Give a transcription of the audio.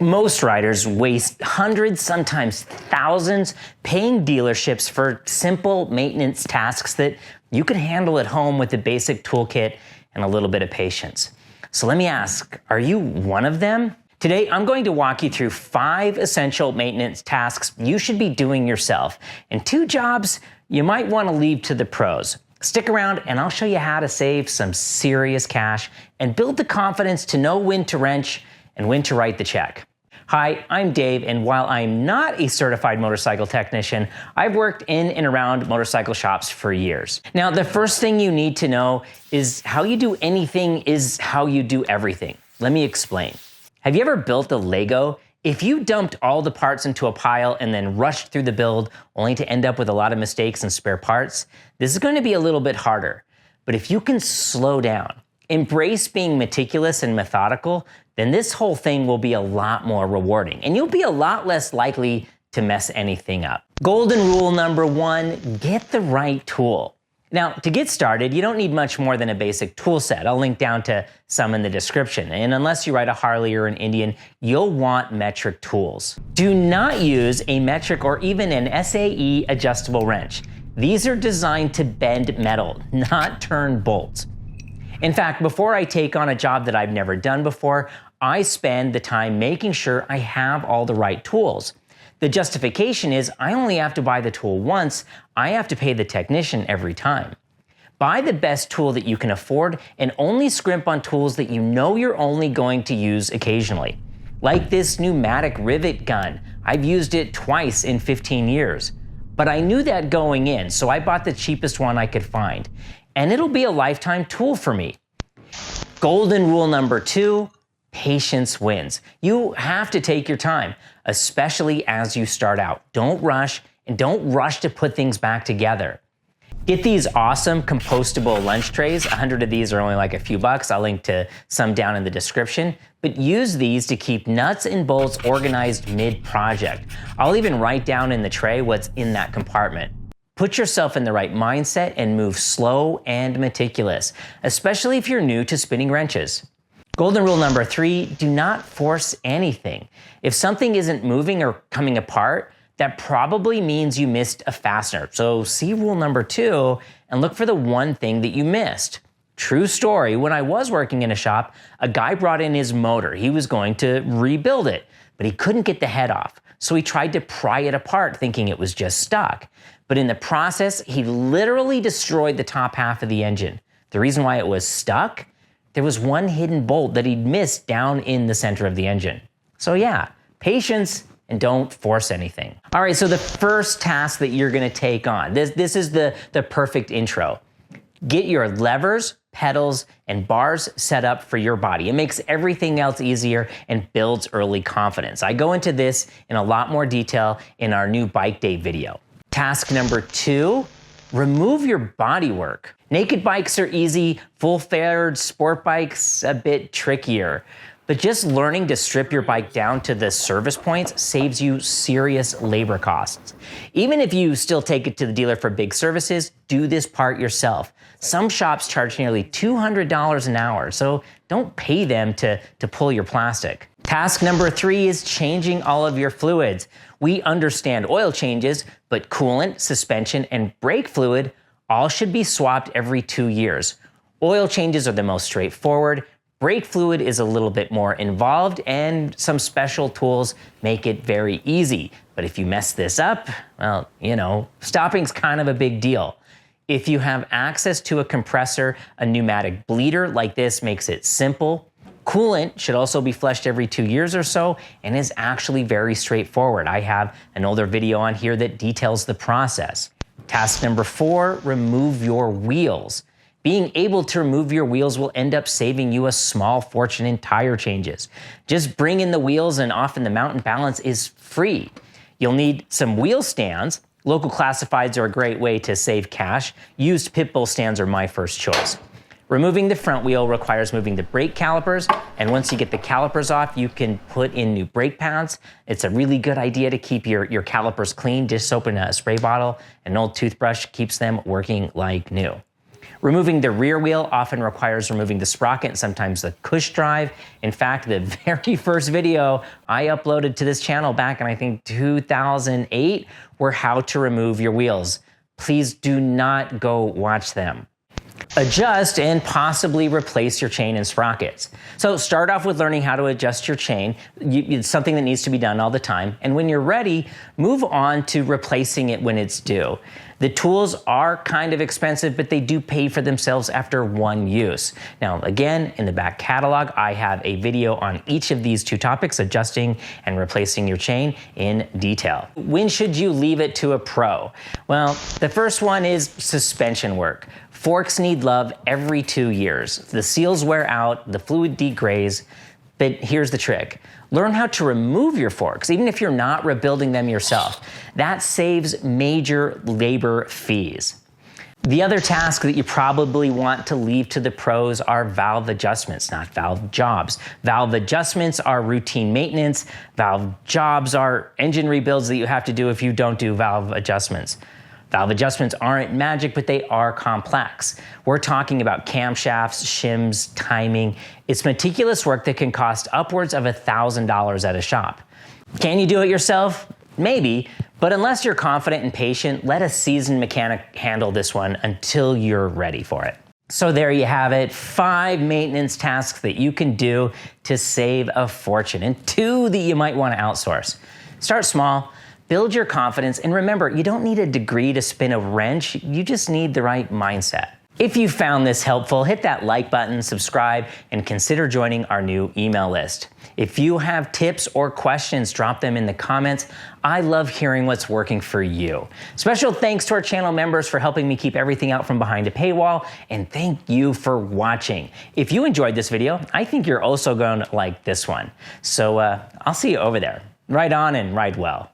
Most riders waste hundreds, sometimes thousands, paying dealerships for simple maintenance tasks that you can handle at home with a basic toolkit and a little bit of patience. So let me ask, are you one of them? Today, I'm going to walk you through 5 essential maintenance tasks you should be doing yourself, and 2 jobs you might want to leave to the pros. Stick around and I'll show you how to save some serious cash and build the confidence to know when to wrench and when to write the check. Hi, I'm Dave, and while I'm not a certified motorcycle technician, I've worked in and around motorcycle shops for years. Now, the first thing you need to know is how you do anything is how you do everything. Let me explain. Have you ever built a Lego? If you dumped all the parts into a pile and then rushed through the build only to end up with a lot of mistakes and spare parts, this is going to be a little bit harder. But if you can slow down, embrace being meticulous and methodical, then this whole thing will be a lot more rewarding and you'll be a lot less likely to mess anything up. Golden rule number 1, get the right tool. Now, to get started, you don't need much more than a basic tool set. I'll link down to some in the description. And unless you ride a Harley or an Indian, you'll want metric tools. Do not use a metric or even an SAE adjustable wrench. These are designed to bend metal, not turn bolts. In fact, before I take on a job that I've never done before, I spend the time making sure I have all the right tools. The justification is I only have to buy the tool once, I have to pay the technician every time. Buy the best tool that you can afford and only scrimp on tools that you know you're only going to use occasionally. Like this pneumatic rivet gun. I've used it twice in 15 years. But I knew that going in, so I bought the cheapest one I could find. And it'll be a lifetime tool for me. Golden rule number 2, patience wins. You have to take your time, especially as you start out. Don't rush, and don't rush to put things back together. Get these awesome compostable lunch trays. 100 of these are only like a few bucks. I'll link to some down in the description. But use these to keep nuts and bolts organized mid-project. I'll even write down in the tray what's in that compartment. Put yourself in the right mindset and move slow and meticulous, especially if you're new to spinning wrenches. Golden rule number 3, do not force anything. If something isn't moving or coming apart, that probably means you missed a fastener. So see rule number 2 and look for the one thing that you missed. True story, when I was working in a shop, a guy brought in his motor. He was going to rebuild it, but he couldn't get the head off. So he tried to pry it apart thinking it was just stuck. But in the process, he literally destroyed the top half of the engine. The reason why it was stuck, there was one hidden bolt that he'd missed down in the center of the engine. So yeah, patience and don't force anything. All right, so the first task that you're gonna take on, this is the perfect intro. Get your levers, pedals, and bars set up for your body. It makes everything else easier and builds early confidence. I go into this in a lot more detail in our new bike day video. Task number 2, remove your bodywork. Naked bikes are easy, full-fared sport bikes a bit trickier. But just learning to strip your bike down to the service points saves you serious labor costs. Even if you still take it to the dealer for big services, do this part yourself. Some shops charge nearly $200 an hour, so don't pay them to pull your plastic. Task number 3 is changing all of your fluids. We understand oil changes, but coolant, suspension, and brake fluid all should be swapped every 2 years. Oil changes are the most straightforward. Brake fluid is a little bit more involved, and some special tools make it very easy. But if you mess this up, well, stopping's kind of a big deal. If you have access to a compressor, a pneumatic bleeder like this makes it simple. Coolant should also be flushed every 2 years or so and is actually very straightforward. I have an older video on here that details the process. Task number 4, remove your wheels. Being able to remove your wheels will end up saving you a small fortune in tire changes. Just bring in the wheels and often the mount and balance is free. You'll need some wheel stands. Local classifieds are a great way to save cash. Used pit bull stands are my first choice. Removing the front wheel requires moving the brake calipers, and once you get the calipers off, you can put in new brake pads. It's a really good idea to keep your calipers clean. Dish soap in a spray bottle and an old toothbrush keeps them working like new. Removing the rear wheel often requires removing the sprocket and sometimes the push drive. In fact, the very first video I uploaded to this channel back in, I think, 2008 were how to remove your wheels. Please do not go watch them. Adjust and possibly replace your chain and sprockets. So start off with learning how to adjust your chain. It's something that needs to be done all the time. And when you're ready, move on to replacing it when it's due. The tools are kind of expensive, but they do pay for themselves after one use. Now, again, in the back catalog, I have a video on each of these two topics, adjusting and replacing your chain, in detail. When should you leave it to a pro? Well, the first one is suspension work. Forks need love every 2 years. The seals wear out, the fluid degrades, but here's the trick. Learn how to remove your forks, even if you're not rebuilding them yourself. That saves major labor fees. The other task that you probably want to leave to the pros are valve adjustments, not valve jobs. Valve adjustments are routine maintenance. Valve jobs are engine rebuilds that you have to do if you don't do valve adjustments. Valve adjustments aren't magic, but they are complex. We're talking about camshafts, shims, timing. It's meticulous work that can cost upwards of $1,000 at a shop. Can you do it yourself? Maybe, but unless you're confident and patient, let a seasoned mechanic handle this one until you're ready for it. So there you have it, 5 maintenance tasks that you can do to save a fortune, and 2 that you might want to outsource. Start small. Build your confidence, and remember, you don't need a degree to spin a wrench, you just need the right mindset. If you found this helpful, hit that like button, subscribe, and consider joining our new email list. If you have tips or questions, drop them in the comments. I love hearing what's working for you. Special thanks to our channel members for helping me keep everything out from behind a paywall, and thank you for watching. If you enjoyed this video, I think you're also going to like this one. So I'll see you over there. Ride on and ride well.